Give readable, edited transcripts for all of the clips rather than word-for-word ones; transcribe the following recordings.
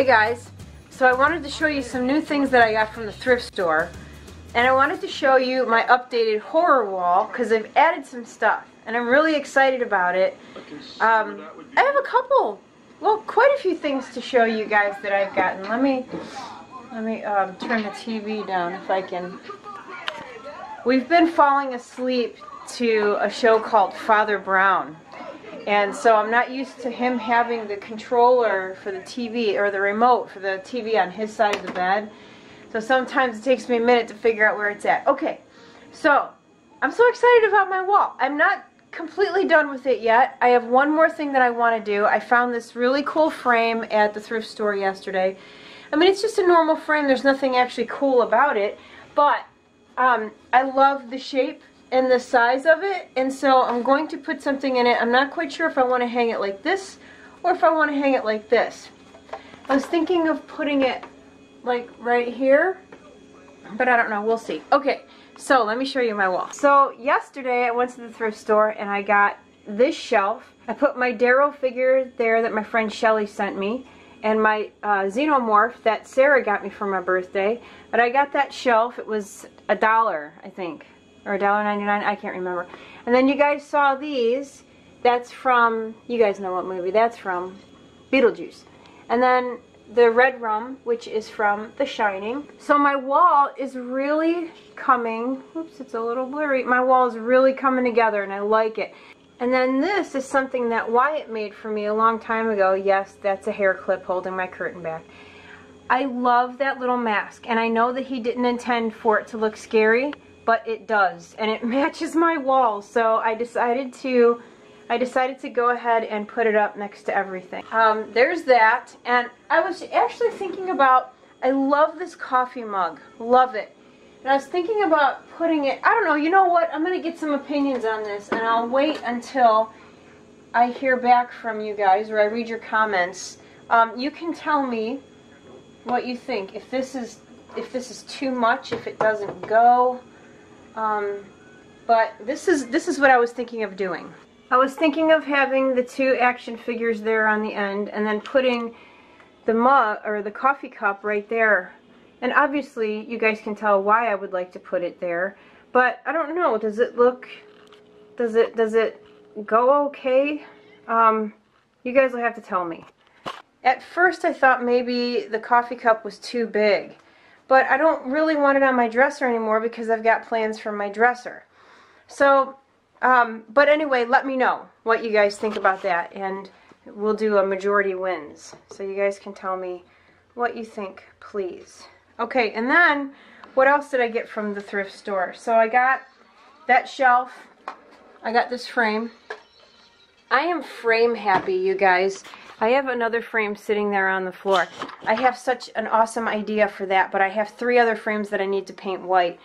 Hey guys, so I wanted to show you some new things that I got from the thrift store, and I wanted to show you my updated horror wall because they've added some stuff and I'm really excited about it. I have a couple, well, quite a few things to show you guys that I've gotten. Let me turn the TV down if I can. We've been falling asleep to a show called Father Brown. And so I'm not used to him having the controller for the TV, or the remote for the TV on his side of the bed. So sometimes it takes me a minute to figure out where it's at. Okay, so I'm so excited about my wall. I'm not completely done with it yet. I have one more thing that I want to do. I found this really cool frame at the thrift store yesterday. I mean, it's just a normal frame. There's nothing actually cool about it. But I love the shape and the size of it, and so I'm going to put something in it. I'm not quite sure if I want to hang it like this or if I want to hang it like this. I was thinking of putting it like right here, but I don't know, we'll see. Okay, so let me show you my wall. So yesterday I went to the thrift store and I got this shelf. I put my Darrow figure there that my friend Shelly sent me, and my Xenomorph that Sarah got me for my birthday. But I got that shelf. It was $1, I think, or $1.99, I can't remember. And then you guys saw these. That's from, you guys know what movie that's from, Beetlejuice. And then the red rum, which is from The Shining. So my wall is really coming, oops, it's a little blurry. My wall is really coming together and I like it. And then this is something that Wyatt made for me a long time ago. Yes, that's a hair clip holding my curtain back. I love that little mask, and I know that he didn't intend for it to look scary, but it does, and it matches my wall. So I decided to go ahead and put it up next to everything. There's that, and I was actually thinking about, I love this coffee mug, love it. And I was thinking about putting it, I don't know, you know what, I'm going to get some opinions on this, and I'll wait until I hear back from you guys, or I read your comments. You can tell me what you think, if this is too much, if it doesn't go. But this is what I was thinking of doing. I was thinking of having the two action figures there on the end, and then putting the mug or the coffee cup right there. And obviously you guys can tell why I would like to put it there, but I don't know, does it go okay? You guys will have to tell me. At first I thought maybe the coffee cup was too big, but I don't really want it on my dresser anymore because I've got plans for my dresser. So, but anyway, let me know what you guys think about that, and we'll do a majority wins. So you guys can tell me what you think, please. Okay, and then what else did I get from the thrift store? So I got that shelf. I got this frame. I am frame happy, you guys. I have another frame sitting there on the floor. I have such an awesome idea for that, but I have 3 other frames that I need to paint white.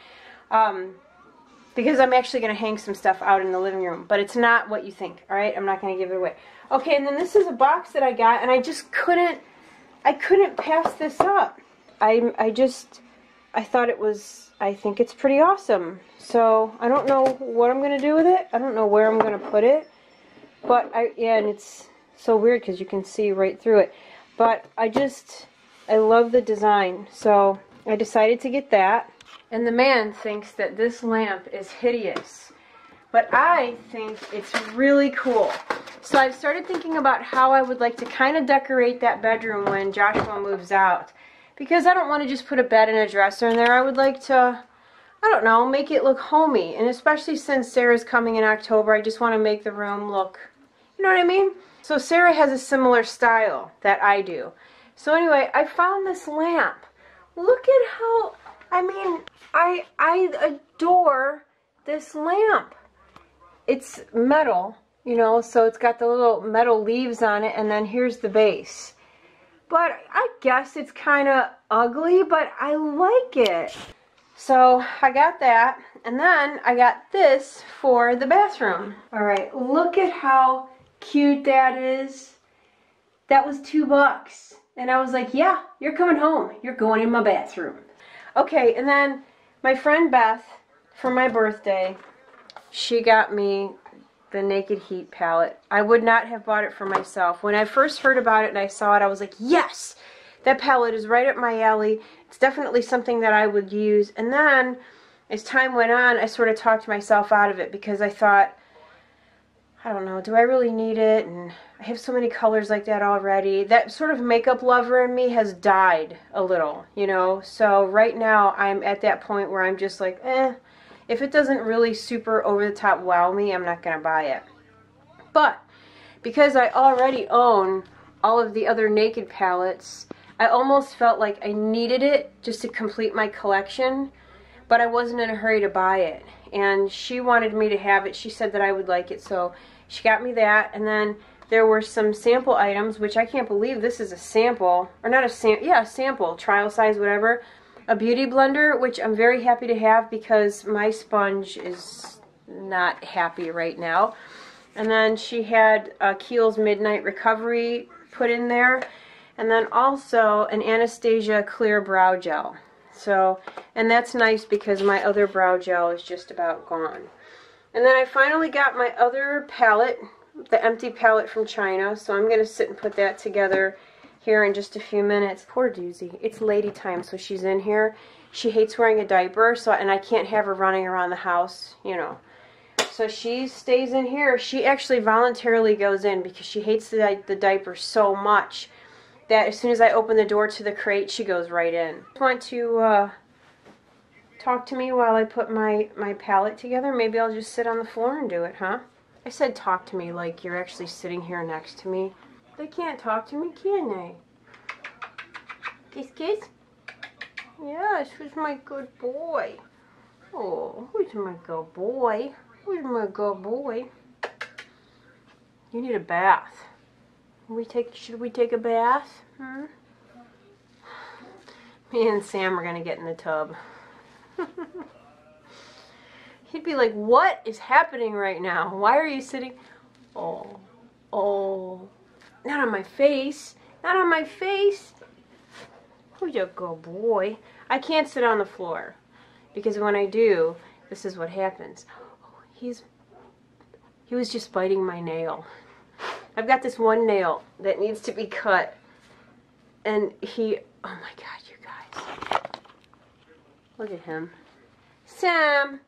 Because I'm actually going to hang some stuff out in the living room, but it's not what you think, alright? I'm not going to give it away. Okay, and then this is a box that I got, and I just couldn't pass this up. I thought it was, I think it's pretty awesome. So, I don't know what I'm going to do with it. I don't know where I'm going to put it. But, yeah, and it's so weird because you can see right through it. But I love the design. So, I decided to get that. And the man thinks that this lamp is hideous. But I think it's really cool. So I've started thinking about how I would like to kind of decorate that bedroom when Joshua moves out. Because I don't want to just put a bed and a dresser in there. I would like to, I don't know, make it look homey. And especially since Sarah's coming in October, I just want to make the room look, you know what I mean? So Sarah has a similar style that I do. So anyway, I found this lamp. Look at how, I mean, I adore this lamp. It's metal, you know, so it's got the little metal leaves on it, and then here's the base. But I guess it's kind of ugly, but I like it. So I got that, and then I got this for the bathroom. Alright, look at how cute that is. That was $2. And I was like, yeah, you're coming home. You're going in my bathroom. Okay, and then my friend Beth, for my birthday, she got me the Naked Heat palette. I would not have bought it for myself. When I first heard about it and I saw it, I was like, yes! that palette is right up my alley. It's definitely something that I would use. And then, as time went on, I sort of talked myself out of it because I thought, I don't know, do I really need it? And I have so many colors like that already. That sort of makeup lover in me has died a little, you know? So right now I'm at that point where I'm just like, if it doesn't really super over the top wow me, I'm not going to buy it. But because I already own all of the other Naked palettes, I almost felt like I needed it just to complete my collection, but I wasn't in a hurry to buy it. And she wanted me to have it. She said that I would like it, so she got me that. And then there were some sample items, which I can't believe this is a sample, or not a sample, yeah, a sample, trial size, whatever. A beauty blender, which I'm very happy to have because my sponge is not happy right now. And then she had Kiehl's Midnight Recovery put in there. And then also an Anastasia Clear Brow Gel. So, and that's nice because my other brow gel is just about gone. And then I finally got my other palette, the empty palette from China. So I'm going to sit and put that together here in just a few minutes. Poor Doozy. It's lady time, so she's in here. She hates wearing a diaper, so and I can't have her running around the house, you know. So she stays in here. She actually voluntarily goes in because she hates the diaper so much that as soon as I open the door to the crate, she goes right in. Want to talk to me while I put my palette together? Maybe I'll just sit on the floor and do it, huh? I said talk to me like you're actually sitting here next to me. They can't talk to me, can they? Kiss, kiss? Yes, who's my good boy? Oh, who's my good boy? Who's my good boy? You need a bath. Should we take a bath? Hmm? Me and Sam are gonna get in the tub. He'd be like, what is happening right now? Why are you sitting? Oh, not on my face. Not on my face. Who's your good boy? I can't sit on the floor because when I do, this is what happens. Oh, he was just biting my nail. I've got this one nail that needs to be cut, and oh my God, you guys. Look at him. Sam,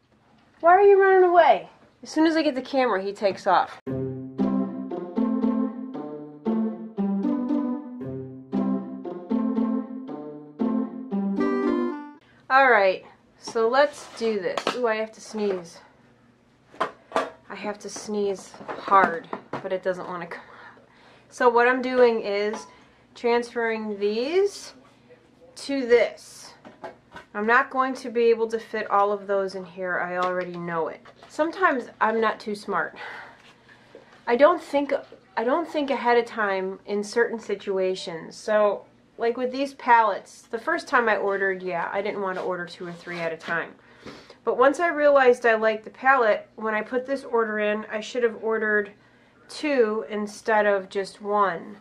why are you running away? As soon as I get the camera, he takes off. Alright, so let's do this. Ooh, I have to sneeze. I have to sneeze hard, but it doesn't want to come out. So what I'm doing is transferring these to this. I'm not going to be able to fit all of those in here. I already know it. Sometimes I'm not too smart. I don't think ahead of time in certain situations. So like with these palettes, the first time I ordered, yeah, I didn't want to order 2 or 3 at a time. But once I realized I liked the palette, when I put this order in, I should have ordered 2 instead of just 1.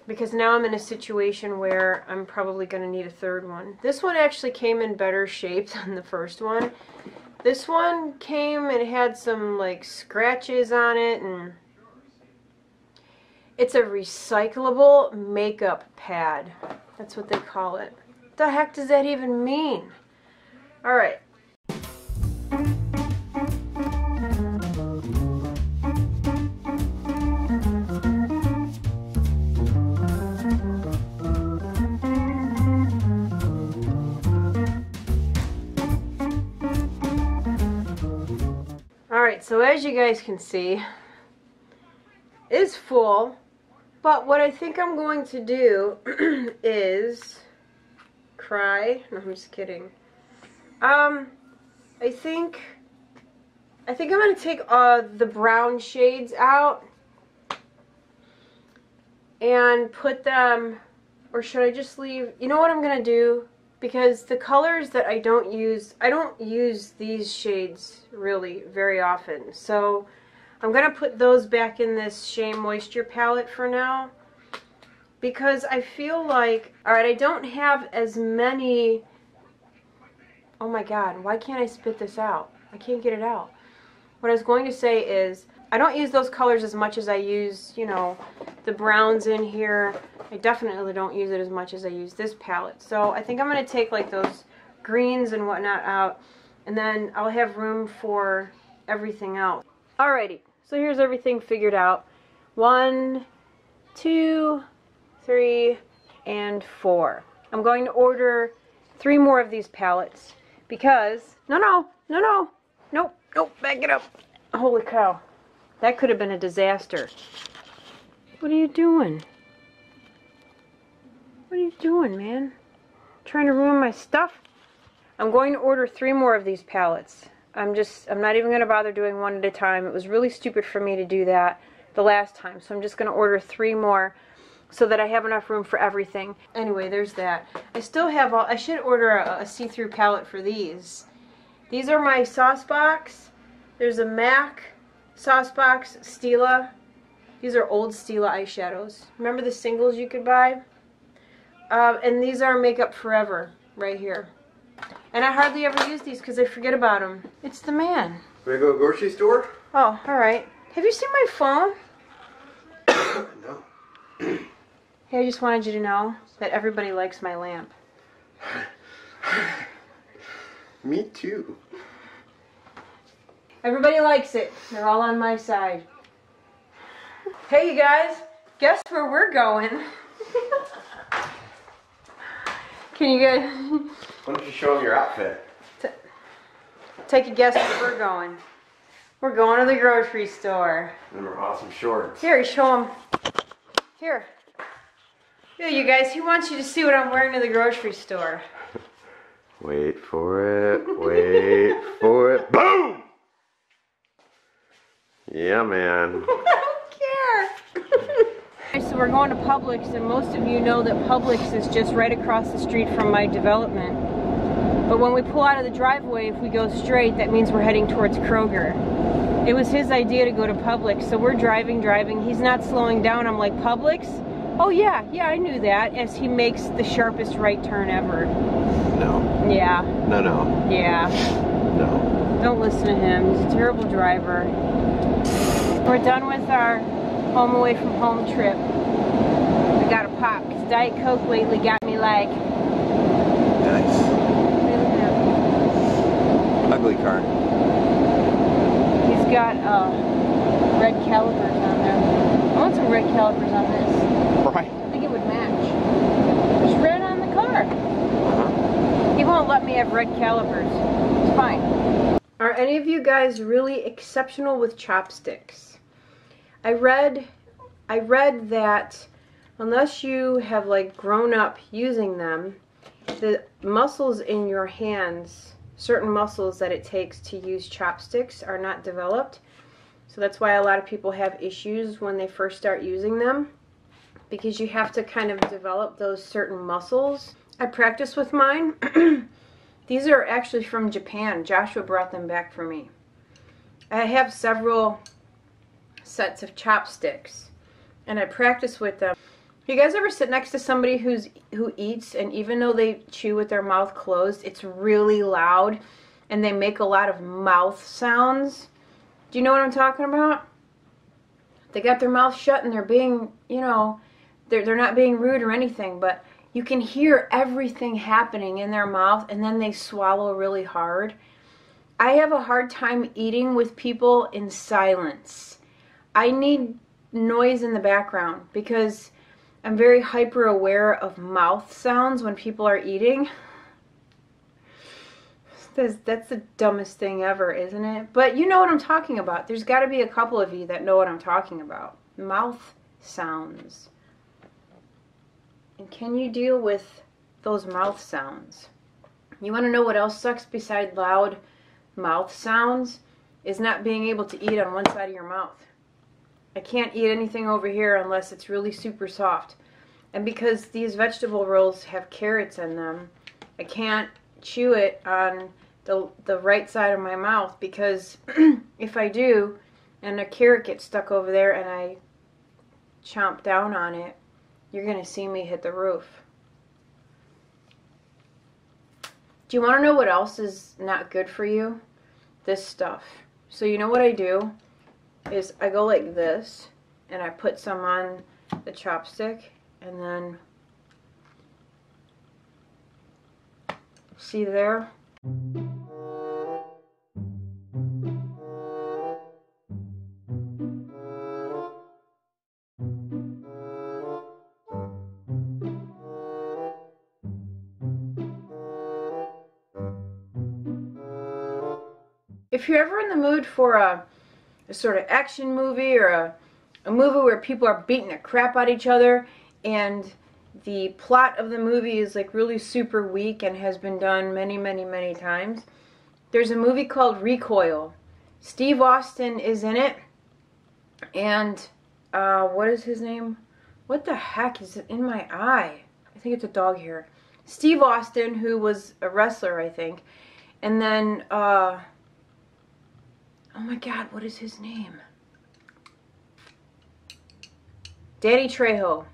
Because now I'm in a situation where I'm probably going to need a 3rd one. This one actually came in better shape than the first one. This one came and had some like scratches on it, and it's a recyclable makeup pad. That's what they call it. What the heck does that even mean? Alright. Alright, so as you guys can see, it's full, but what I think I'm going to do is cry. No, I'm just kidding. I think I'm going to take the brown shades out and put them, or should I just leave, you know what I'm going to do? Because the colors that I don't use these shades really very often. So I'm going to put those back in this Shea Moisture palette for now. Because I feel like, alright, I don't have as many, oh my God, why can't I spit this out? I can't get it out. What I was going to say is, I don't use those colors as much as I use, you know, the browns in here. I definitely don't use it as much as I use this palette. So I think I'm going to take like those greens and whatnot out, and then I'll have room for everything else. Alrighty, so here's everything figured out. 1, 2, 3, and 4. I'm going to order 3 more of these palettes because, nope, back it up. Holy cow. That could have been a disaster. What are you doing? What are you doing, man? Trying to ruin my stuff? I'm going to order 3 more of these palettes. I'm not even going to bother doing one at a time. It was really stupid for me to do that the last time. So I'm just going to order 3 more so that I have enough room for everything. Anyway, there's that. I still have I should order a see-through palette for these. These are my sauce box. There's a MAC sauce box, Stila. These are old Stila eyeshadows. Remember the singles you could buy? And these are Makeup Forever right here. And I hardly ever use these because I forget about them. It's the man. Wanna go to the grocery store? Oh, alright. Have you seen my phone? No. Hey, I just wanted you to know that everybody likes my lamp. Me too. Everybody likes it. They're all on my side. Hey, you guys. Guess where we're going? Can you guys... Why don't you show them your outfit? Take a guess where we're going. We're going to the grocery store. Them are awesome shorts. Here, show them. Here. Here, you guys. He wants you to see what I'm wearing to the grocery store. Wait for it. Wait for it. Boom! Yeah, man. I don't care. So we're going to Publix, and most of you know that Publix is just right across the street from my development. But when we pull out of the driveway, if we go straight, that means we're heading towards Kroger. It was his idea to go to Publix, so we're driving. He's not slowing down. I'm like, Publix? Oh yeah, I knew that, as he makes the sharpest right turn ever. No. Yeah. No. Yeah. No. Don't listen to him. He's a terrible driver. We're done with our home away from home trip. We got a pop, because Diet Coke lately got me like... Nice. Ugly car. He's got red calipers on there. I want some red calipers on this. Right. I think it would match. There's red on the car. He won't let me have red calipers. It's fine. Are any of you guys really exceptional with chopsticks? I read that unless you have like grown up using them, the muscles in your hands, certain muscles that it takes to use chopsticks, are not developed. So that's why a lot of people have issues when they first start using them, because you have to kind of develop those certain muscles. I practice with mine. These are actually from Japan. Joshua brought them back for me. I have several sets of chopsticks, and I practice with them. You guys ever sit next to somebody who eats, and even though they chew with their mouth closed, it's really loud, and they make a lot of mouth sounds? Do you know what I'm talking about? They got their mouth shut, and they're being, you know, they're not being rude or anything, but you can hear everything happening in their mouth, and then they swallow really hard. I have a hard time eating with people in silence. I need noise in the background because I'm very hyper aware of mouth sounds when people are eating. That's the dumbest thing ever, isn't it? But you know what I'm talking about. There's got to be a couple of you that know what I'm talking about. Mouth sounds. And can you deal with those mouth sounds? You want to know what else sucks besides loud mouth sounds? Is not being able to eat on one side of your mouth. I can't eat anything over here unless it's really super soft. And because these vegetable rolls have carrots in them, I can't chew it on the right side of my mouth, because if I do and a carrot gets stuck over there and I chomp down on it, you're going to see me hit the roof. Do you want to know what else is not good for you? This stuff. So you know what I do? is I go like this, and I put some on the chopstick, and then, see there? If you're ever in the mood for a sort of action movie or a movie where people are beating the crap out of each other and the plot of the movie is like really super weak and has been done many, many, many times, there's a movie called Recoil. Steve Austin is in it, and what is his name? What the heck is in my eye? I think it's a dog hair. Steve Austin, who was a wrestler, I think, and then oh my god, what is his name? Danny Trejo.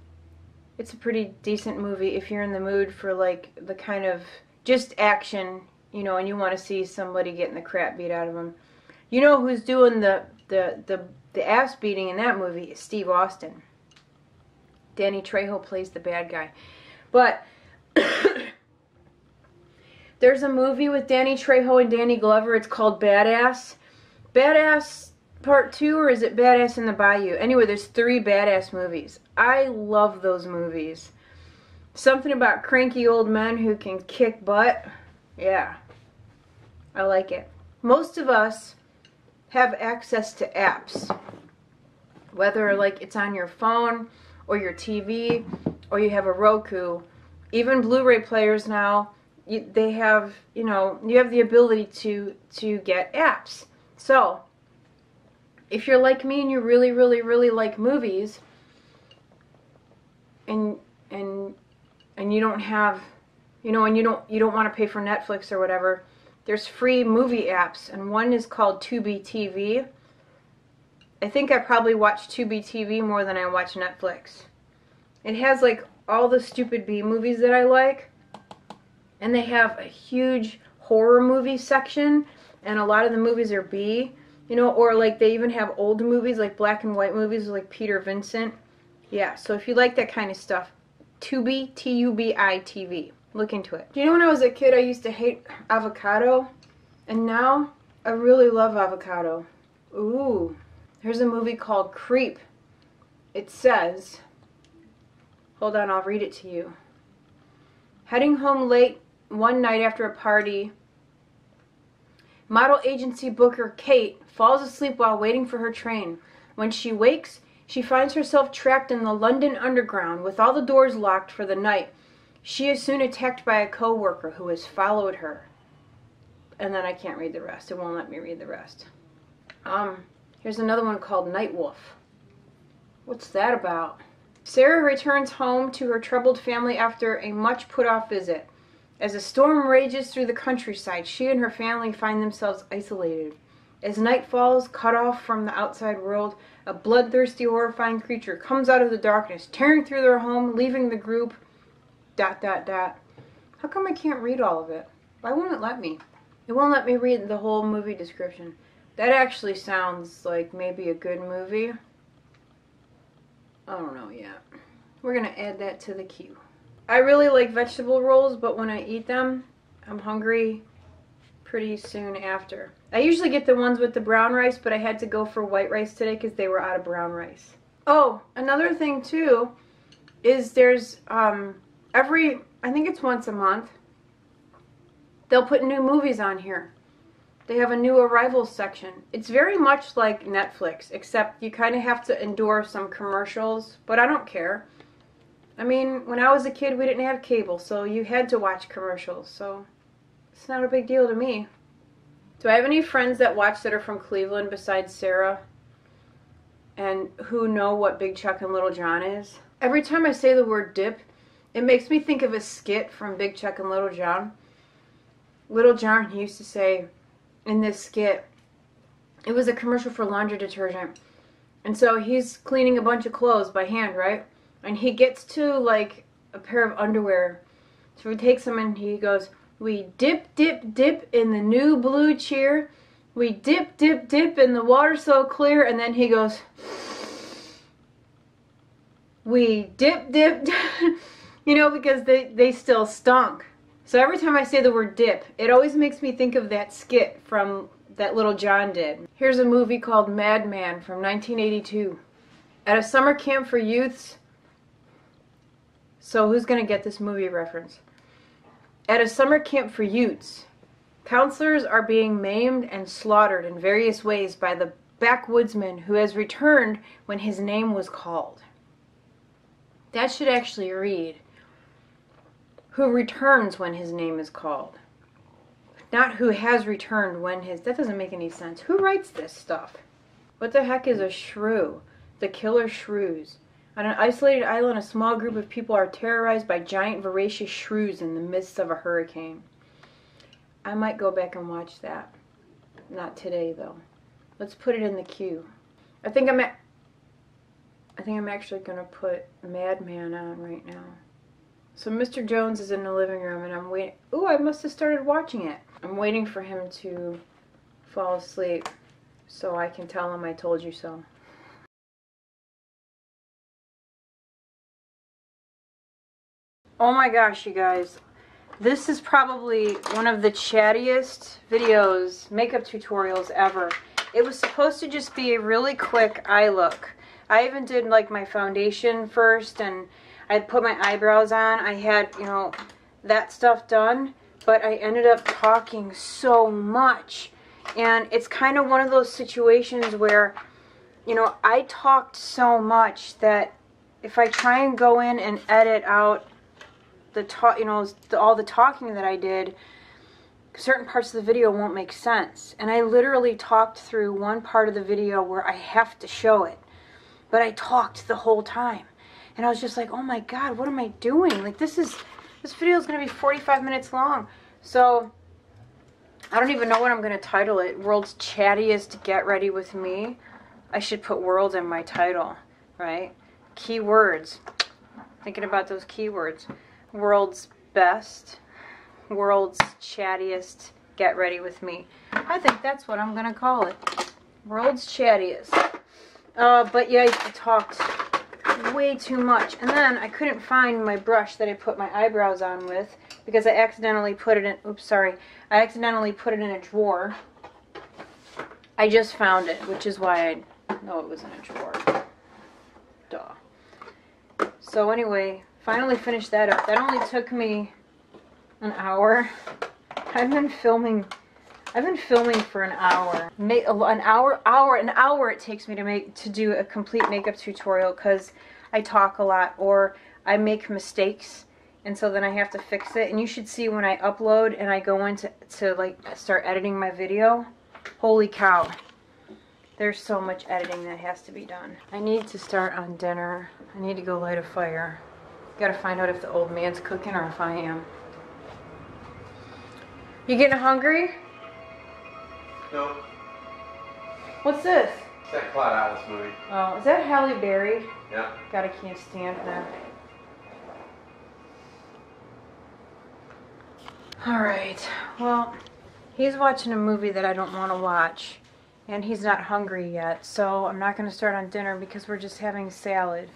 It's a pretty decent movie if you're in the mood for like the kind of just action, you know, and you want to see somebody getting the crap beat out of them. You know who's doing the ass beating in that movie is Steve Austin. Danny Trejo plays the bad guy. But there's a movie with Danny Trejo and Danny Glover. It's called Badass. Badass Part 2, or is it Badass in the Bayou? Anyway, there's 3 Badass movies. I love those movies. Something about cranky old men who can kick butt. Yeah, I like it. Most of us have access to apps. Whether like it's on your phone or your TV or you have a Roku. Even Blu-ray players now, they have, you know, you have the ability to get apps. So, if you're like me and you really, really, really like movies, and you don't have, you know, and you don't want to pay for Netflix or whatever, there's free movie apps, and one is called Tubi TV. I think I probably watch Tubi TV more than I watch Netflix. It has like all the stupid B movies that I like, and they have a huge horror movie section. And a lot of the movies are B, you know, or like they even have old movies, like black and white movies like Peter Vincent. Yeah, so if you like that kind of stuff, Tubi, T-U-B-I TV. Look into it. Do you know when I was a kid I used to hate avocado? And now I really love avocado. Ooh, there's a movie called Creep. It says, hold on, I'll read it to you. Heading home late one night after a party, model agency booker Kate falls asleep while waiting for her train. When she wakes, she finds herself trapped in the London Underground with all the doors locked for the night. She is soon attacked by a co-worker who has followed her. And then I can't read the rest. It won't let me read the rest. Here's another one called Night Wolf. What's that about? Sarah returns home to her troubled family after a much put-off visit. As a storm rages through the countryside, she and her family find themselves isolated. As night falls, cut off from the outside world, a bloodthirsty, horrifying creature comes out of the darkness, tearing through their home, leaving the group... ... How come I can't read all of it? Why won't it let me? It won't let me read the whole movie description. That actually sounds like maybe a good movie. I don't know yet. We're going to add that to the queue. I really like vegetable rolls, but when I eat them, I'm hungry pretty soon after. I usually get the ones with the brown rice, but I had to go for white rice today because they were out of brown rice. Oh, another thing too is there's I think it's once a month, they'll put new movies on here. They have a new arrivals section. It's very much like Netflix, except you kind of have to endure some commercials, but I don't care. I mean, when I was a kid, we didn't have cable, so you had to watch commercials, so it's not a big deal to me. Do I have any friends that watch that are from Cleveland besides Sarah and who know what Big Chuck and Little John is? Every time I say the word dip, it makes me think of a skit from Big Chuck and Little John. Little John, he used to say in this skit, it was a commercial for laundry detergent. And so he's cleaning a bunch of clothes by hand, right? And he gets to like a pair of underwear. So he takes them and he goes, "We dip, dip, dip in the new blue cheer. We dip, dip, dip, and the water's so clear, and then he goes, we dip, dip, dip. You know, because they still stunk. So every time I say the word dip, it always makes me think of that skit from that Little John did. Here's a movie called Madman from 1982. At a summer camp for youths. So who's going to get this movie reference? At a summer camp for youths, counselors are being maimed and slaughtered in various ways by the backwoodsman who has returned when his name was called. That should actually read, who returns when his name is called. Not who has returned when his... That doesn't make any sense. Who writes this stuff? What the heck is a shrew? The killer shrews. On an isolated island, a small group of people are terrorized by giant voracious shrews in the midst of a hurricane. I might go back and watch that. Not today, though. Let's put it in the queue. I think I'm actually going to put Madman on right now. So Mr. Jones is in the living room and I'm waiting. Ooh, I must have started watching it. I'm waiting for him to fall asleep so I can tell him I told you so. Oh my gosh, you guys. This is probably one of the chattiest videos, makeup tutorials ever. It was supposed to just be a really quick eye look. I even did like my foundation first and I put my eyebrows on. I had, you know, that stuff done, but I ended up talking so much. And it's kind of one of those situations where, you know, I talked so much that if I try and go in and edit out the talk, you know, all the talking that I did, certain parts of the video won't make sense. And I literally talked through one part of the video where I have to show it. But I talked the whole time. And I was just like, oh my God, what am I doing? Like this video is going to be 45 minutes long. So I don't even know what I'm going to title it. World's Chattiest Get Ready With Me. I should put world in my title, right? Keywords. Thinking about those keywords. World's Best. World's Chattiest Get Ready With Me. I think that's what I'm going to call it. World's Chattiest. But yeah, I talked way too much. And then I couldn't find my brush that I put my eyebrows on with because I accidentally put it in, oops, sorry. I accidentally put it in a drawer. I just found it, which is why I know it was in a drawer. Duh. So anyway, finally finished that up. That only took me an hour. I've been filming for an hour. An hour it takes me to do a complete makeup tutorial because I talk a lot or I make mistakes and so then I have to fix it. And you should see when I upload and I go in to like start editing my video. Holy cow. There's so much editing that has to be done. I need to start on dinner. I need to go light a fire. Gotta find out if the old man's cooking or if I am. You getting hungry? No. What's this? It's that Cloud Atlas movie. Oh, is that Halle Berry? Yeah. God, I can't stand that. Alright, well, he's watching a movie that I don't want to watch. And he's not hungry yet, so I'm not going to start on dinner because we're just having salad.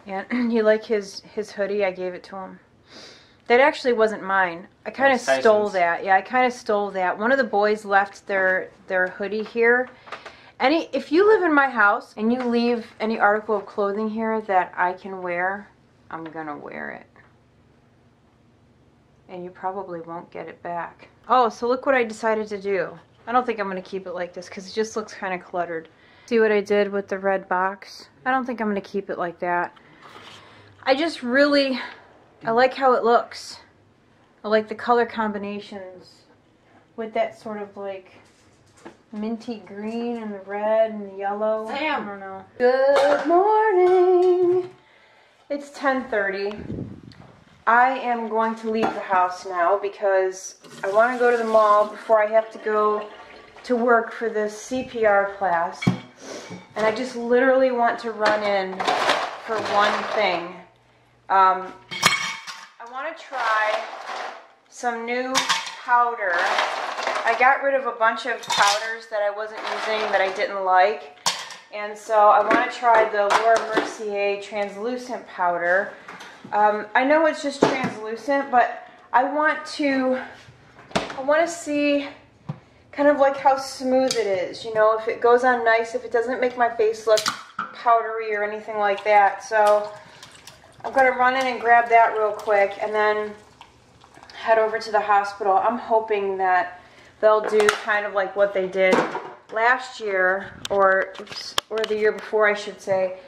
And you like his hoodie? I gave it to him. That actually wasn't mine. I kind of stole that. Yeah, I kind of stole that. One of the boys left their hoodie here. If you live in my house and you leave any article of clothing here that I can wear, I'm gonna wear it. And you probably won't get it back. Oh, so look what I decided to do. I don't think I'm gonna keep it like this because it just looks kind of cluttered. See what I did with the red box? I don't think I'm gonna keep it like that. I like how it looks. I like the color combinations with that sort of like minty green and the red and the yellow. Sam. I don't know. Good morning. It's 10:30. I am going to leave the house now because I want to go to the mall before I have to go to work for this CPR class. And I just literally want to run in for one thing. I want to try some new powder I got rid of a bunch of powders that I wasn't using that I didn't like. And so I want to try the Laura Mercier translucent powder. I know it's just translucent, but I want to see kind of like how smooth it is. You know, if it goes on nice, if it doesn't make my face look powdery or anything like that. So I'm going to run in and grab that real quick and then head over to the hospital. I'm hoping that they'll do kind of like what they did last year, or the year before, I should say,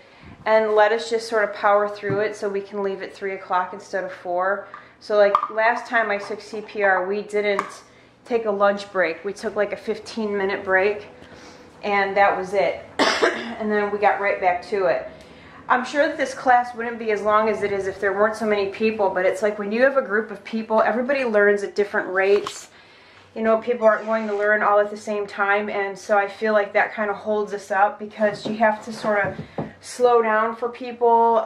and let us just sort of power through it so we can leave at 3 o'clock instead of 4. So like last time I took CPR, we didn't take a lunch break. We took like a 15-minute break, and that was it. And then we got right back to it. I'm sure that this class wouldn't be as long as it is if there weren't so many people, but it's like when you have a group of people, everybody learns at different rates. You know, people aren't going to learn all at the same time, and so I feel like that kind of holds us up because you have to sort of slow down for people.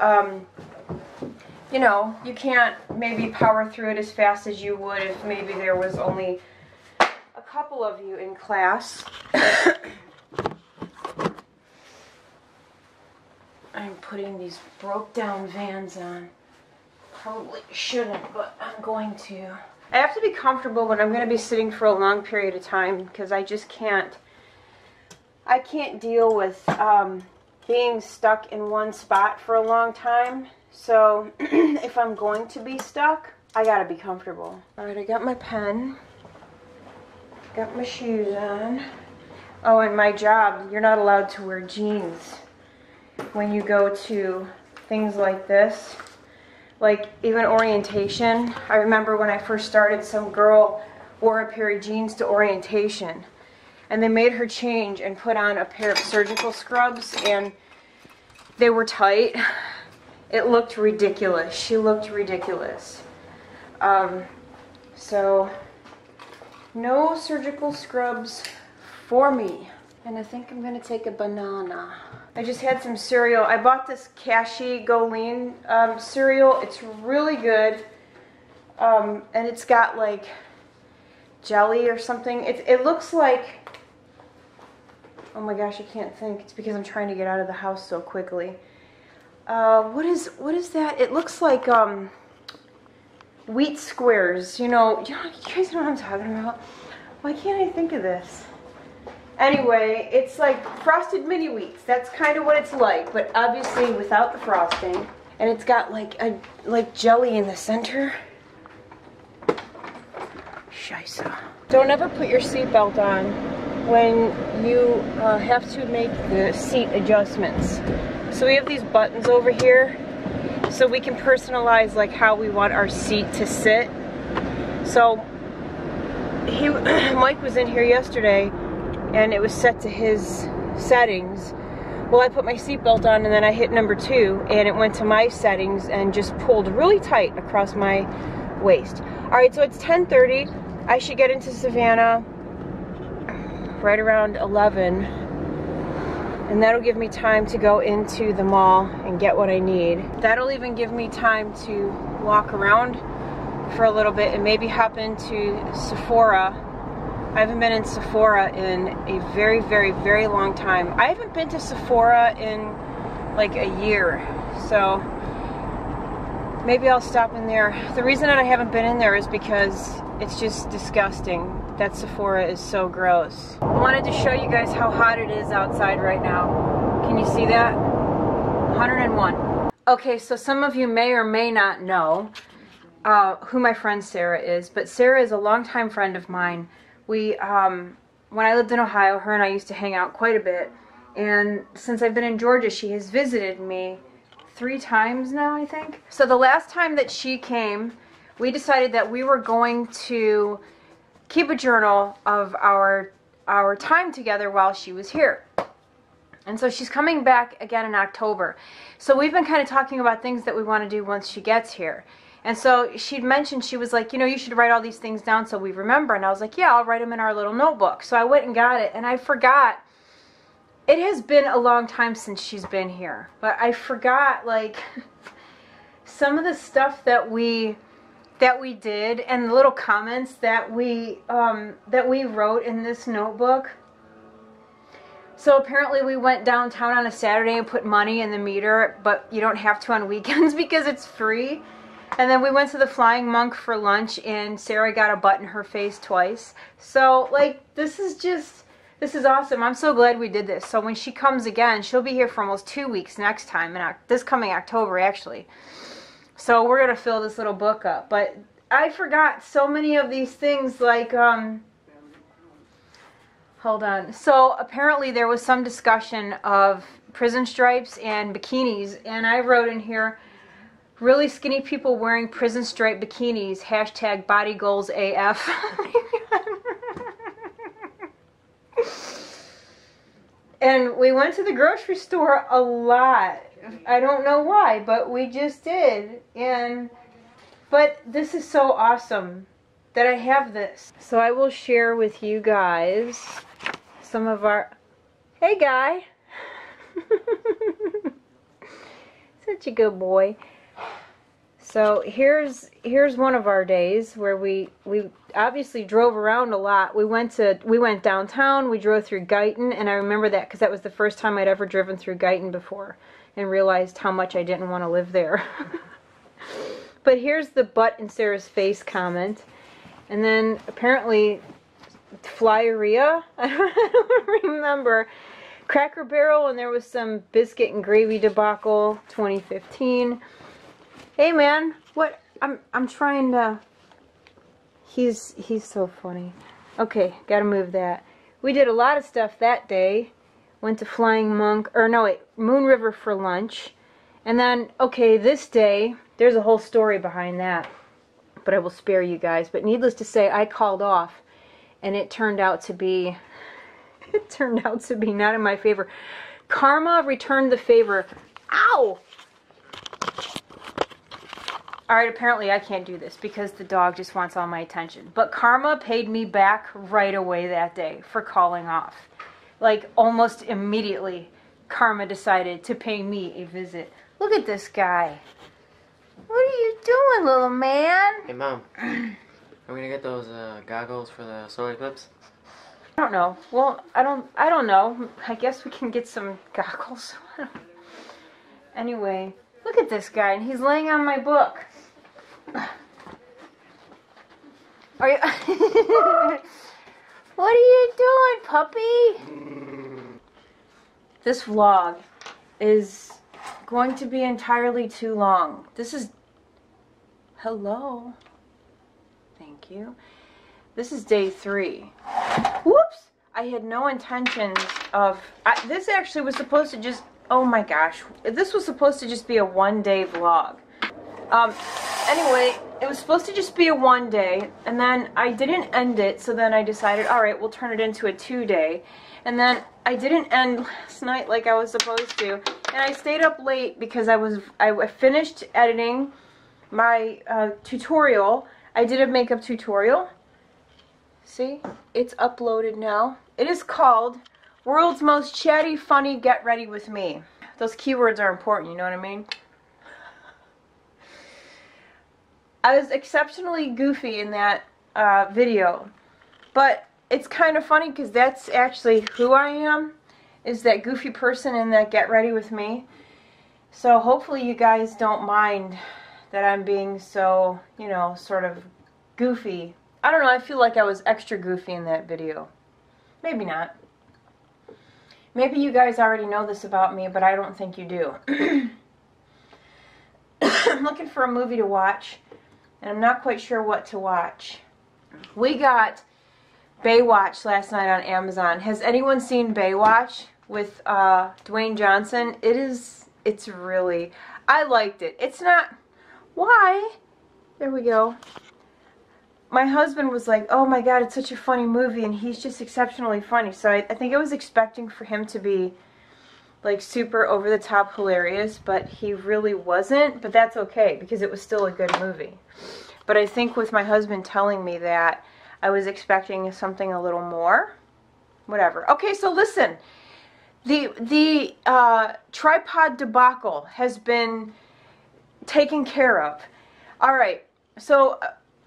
You know, you can't maybe power through it as fast as you would if maybe there was only a couple of you in class. I'm putting these broke down Vans on. Probably shouldn't, but I'm going to. I have to be comfortable when I'm going to be sitting for a long period of time because I just can't. I can't deal with being stuck in one spot for a long time. So if I'm going to be stuck, I gotta be comfortable. Alright, I got my pen. Got my shoes on. Oh, and my job, you're not allowed to wear jeans when you go to things like this. Like even orientation. I remember when I first started, some girl wore a pair of jeans to orientation. And they made her change and put on a pair of surgical scrubs, and they were tight. It looked ridiculous. She looked ridiculous. So no surgical scrubs for me. And I think I'm gonna take a banana. I just had some cereal. I bought this Cashy Go Lean cereal. It's really good. And it's got like jelly or something. It looks like, oh my gosh, I can't think. It's because I'm trying to get out of the house so quickly. What is that? It looks like wheat squares. You guys know what I'm talking about. Why can't I think of this? Anyway, it's like frosted mini wheats. That's kind of what it's like, but obviously without the frosting. And it's got like jelly in the center. Scheisse. Don't ever put your seatbelt on when you have to make the seat adjustments. So we have these buttons over here, so we can personalize like how we want our seat to sit. So Mike was in here yesterday, and it was set to his settings. Well, I put my seatbelt on, and then I hit number 2, and it went to my settings and just pulled really tight across my waist. All right, so it's 10:30. I should get into Savannah right around 11. And that'll give me time to go into the mall and get what I need. That'll even give me time to walk around for a little bit and maybe hop into Sephora. I haven't been in Sephora in a very, very, very long time. I haven't been to Sephora in like a year. So maybe I'll stop in there. The reason that I haven't been in there is because it's just disgusting. That Sephora is so gross. I wanted to show you guys how hot it is outside right now. Can you see that? 101. Okay, so some of you may or may not know who my friend Sarah is, but Sarah is a longtime friend of mine. We, when I lived in Ohio, her and I used to hang out quite a bit, and since I've been in Georgia, she has visited me 3 times now, I think. So the last time that she came, we decided that we were going to keep a journal of our time together while she was here. And so she's coming back again in October. So we've been kind of talking about things that we want to do once she gets here. And so she'd mentioned, she was like, you should write all these things down so we remember. And I was like, yeah, I'll write them in our little notebook. So I went and got it, and I forgot. It has been a long time since she's been here. But I forgot, like, some of the stuff that we that we did and the little comments that we wrote in this notebook. So apparently we went downtown on a Saturday and put money in the meter, but you don't have to on weekends because it's free. And then we went to the Flying Monk for lunch, and Sarah got a butt in her face twice. So, like, this is awesome. I'm so glad we did this. So when she comes again, she'll be here for almost 2 weeks next time, this coming October, actually. So we're going to fill this little book up. But I forgot so many of these things, like, hold on. So apparently there was some discussion of prison stripes and bikinis, and I wrote in here, really skinny people wearing prison stripe bikinis, hashtag body goals AF. And we went to the grocery store a lot. I don't know why, but we just did. But this is so awesome that I have this. So I will share with you guys some of our... Hey, guy. Such a good boy. So here's one of our days where we obviously drove around a lot. We went downtown, we drove through Guyton, and I remember that because that was the first time I'd ever driven through Guyton before and realized how much I didn't want to live there. But here's the butt in Sarah's face comment. And then apparently Flyeria, I don't remember. Cracker Barrel, and there was some biscuit and gravy debacle, 2015. Hey man, what? I'm trying to... He's so funny. Okay, gotta move that. We did a lot of stuff that day. Went to Flying Monk, or no wait, Moon River for lunch. And then, okay, this day, there's a whole story behind that. But I will spare you guys. But needless to say, I called off. And it turned out to be... It turned out to be not in my favor. Karma returned the favor. Ow! Alright, apparently I can't do this because the dog just wants all my attention. But Karma paid me back right away that day for calling off. Like, almost immediately, Karma decided to pay me a visit. Look at this guy. What are you doing, little man? Hey, Mom. Are we gonna get those goggles for the solar eclipse? I don't know. Well, I don't know. I guess we can get some goggles. Anyway, look at this guy, and he's laying on my book. Are you... What are you doing, puppy? This vlog is going to be entirely too long. This is... Hello. Thank you. This is day 3. Whoops! I had no intentions of... this actually was supposed to just... Oh my gosh. This was supposed to just be a one-day vlog. Anyway, it was supposed to just be a one-day, and then I didn't end it, so then I decided, alright, we'll turn it into a 2-day. And then I didn't end last night like I was supposed to, and I stayed up late because I finished editing my tutorial. I did a makeup tutorial. See? It's uploaded now. It is called World's Most Chatty, Funny, Get Ready With Me. Those keywords are important, you know what I mean? I was exceptionally goofy in that video, but it's kind of funny because that's actually who I am, is that goofy person in that Get Ready With Me. So hopefully you guys don't mind that I'm being so, you know, sort of goofy. I don't know, I feel like I was extra goofy in that video. Maybe not. Maybe you guys already know this about me, but I don't think you do. I'm looking for a movie to watch, and I'm not quite sure what to watch. We got Baywatch last night on Amazon. Has anyone seen Baywatch with Dwayne Johnson? It's really, I liked it. It's not, why? There we go. My husband was like, oh my god, it's such a funny movie, and he's just exceptionally funny. So I think I was expecting for him to be like super over the top hilarious, but he really wasn't. But that's okay because it was still a good movie. But I think with my husband telling me that, I was expecting something a little more. Whatever. Okay, so listen. The tripod debacle has been taken care of. Alright, So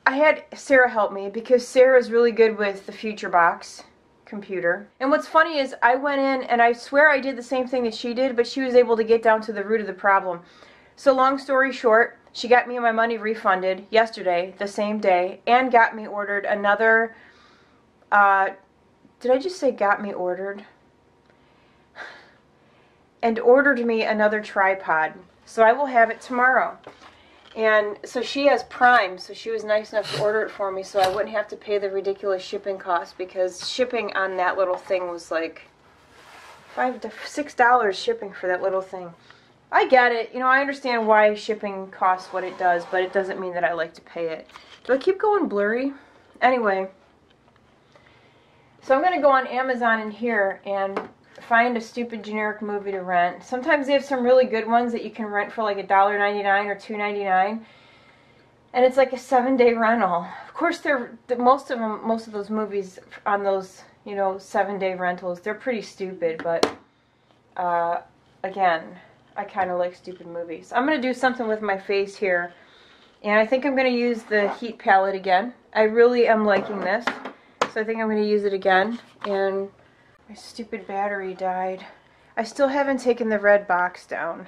I had Sarah help me because Sarah is really good with the FutureBox computer. And what's funny is I went in and I swear I did the same thing that she did, but she was able to get down to the root of the problem. So long story short, she got me my money refunded yesterday, the same day, and got me ordered another, did I just say got me ordered? And ordered me another tripod. So I will have it tomorrow. And so she has Prime, so she was nice enough to order it for me so I wouldn't have to pay the ridiculous shipping cost, because shipping on that little thing was like $5 to $6 shipping for that little thing. I get it. You know, I understand why shipping costs what it does, but it doesn't mean that I like to pay it. Do I keep going blurry? Anyway, so I'm going to go on Amazon in here and find a stupid generic movie to rent. Sometimes they have some really good ones that you can rent for like $1.99 or $2.99, and it's like a 7-day rental. Of course, most of those movies on those, you know, 7-day rentals, they're pretty stupid. But again, I kind of like stupid movies. I'm gonna do something with my face here, and I think I'm gonna use the heat palette again. I really am liking this, so I think I'm gonna use it again. And my stupid battery died. I still haven't taken the red box down.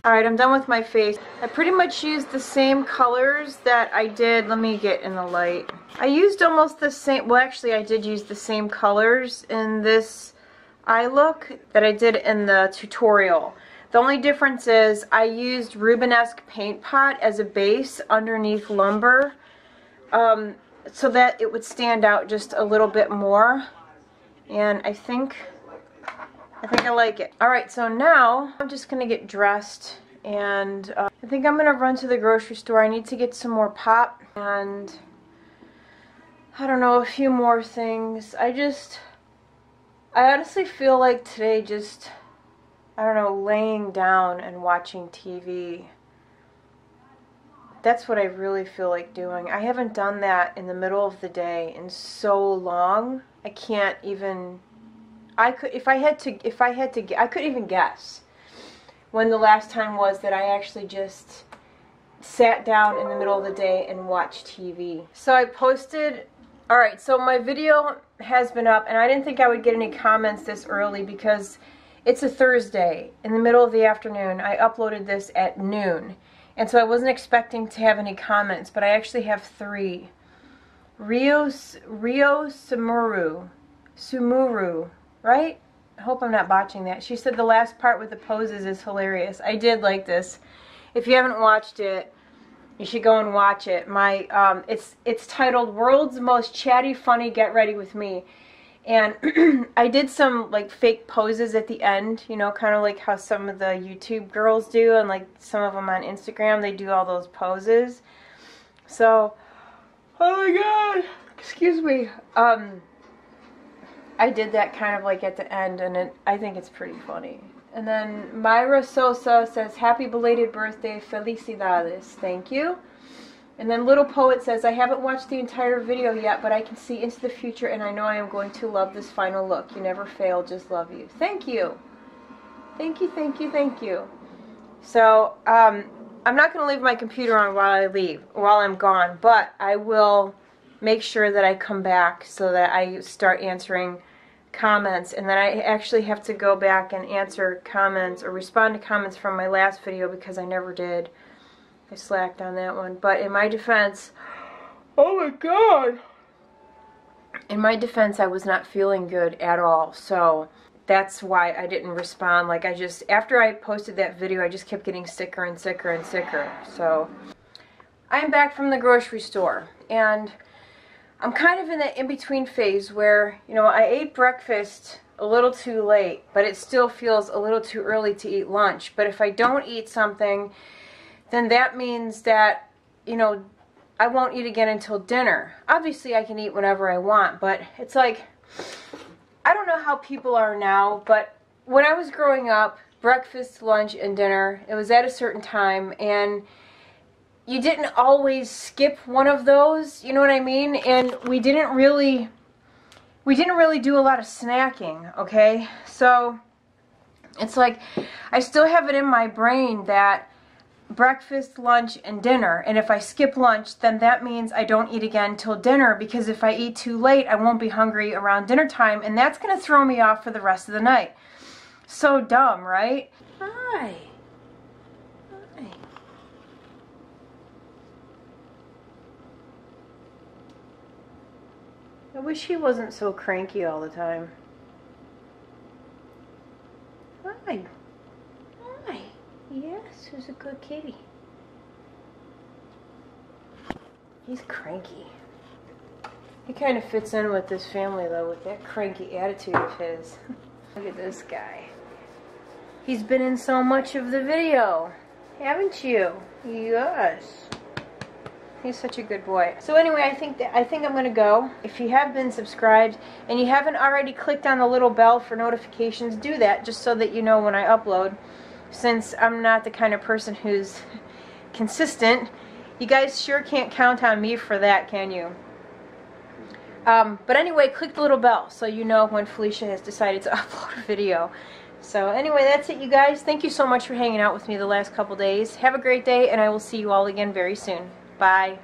Alright, I'm done with my face. I pretty much used the same colors that I did. Let me get in the light. I used almost the same, well actually I did use the same colors in this eye look that I did in the tutorial. The only difference is I used Rubenesque paint pot as a base underneath lumber so that it would stand out just a little bit more. And I think I like it. Alright, so now I'm just going to get dressed, and I think I'm going to run to the grocery store. I need to get some more pop and, I don't know, a few more things. I honestly feel like today just, I don't know, laying down and watching TV. That's what I really feel like doing. I haven't done that in the middle of the day in so long. I can't even... I couldn't even guess when the last time was that I actually just sat down in the middle of the day and watched TV. So I posted, alright, so my video has been up, and I didn't think I would get any comments this early because it's a Thursday in the middle of the afternoon. I uploaded this at noon, and so I wasn't expecting to have any comments, but I actually have 3. Rio Samuru Sumuru, right? I hope I'm not botching that. She said the last part with the poses is hilarious. I did like this. If you haven't watched it, you should go and watch it. It's titled World's Most Chatty Funny Get Ready With Me. And I did some like fake poses at the end, you know, kind of like how some of the YouTube girls do, and like some of them on Instagram, they do all those poses. So, oh my god, excuse me. I did that kind of like at the end, and I think it's pretty funny. And then Myra Sosa says, happy belated birthday, felicidades. Thank you. And then Little Poet says, I haven't watched the entire video yet, but I can see into the future, and I know I am going to love this final look. You never fail, just love you. Thank you. Thank you, thank you, thank you. So, I'm not going to leave my computer on while I'm gone, but I will make sure that I come back so that I start answering comments, and then I actually have to go back and answer comments or respond to comments from my last video because I never did. I slacked on that one. But in my defense, oh my god, in my defense, I was not feeling good at all, so that's why I didn't respond. Like, after I posted that video, I just kept getting sicker and sicker and sicker. So I'm back from the grocery store, and I'm kind of in that in-between phase where, you know, I ate breakfast a little too late, but it still feels a little too early to eat lunch. But if I don't eat something, then that means that, you know, I won't eat again until dinner. Obviously, I can eat whenever I want, but it's like, I don't know how people are now, but when I was growing up, breakfast, lunch, and dinner, it was at a certain time, and you didn't always skip one of those, you know what I mean? And we didn't really do a lot of snacking, okay? So it's like I still have it in my brain that breakfast, lunch, and dinner, and if I skip lunch, then that means I don't eat again till dinner, because if I eat too late, I won't be hungry around dinner time, and that's going to throw me off for the rest of the night. So dumb, right? Hi. Hi. I wish he wasn't so cranky all the time. Hi. Hi. Yes, who's a good kitty? He's cranky. He kind of fits in with this family, though, with that cranky attitude of his. Look at this guy. He's been in so much of the video, haven't you? Yes. He's such a good boy. So anyway, I think I'm gonna go. If you have been subscribed and you haven't already clicked on the little bell for notifications, do that just so that you know when I upload. Since I'm not the kind of person who's consistent, you guys sure can't count on me for that, can you? But anyway, click the little bell so you know when Felicia has decided to upload a video. So anyway, that's it, you guys. Thank you so much for hanging out with me the last couple days. Have a great day, and I will see you all again very soon. Bye.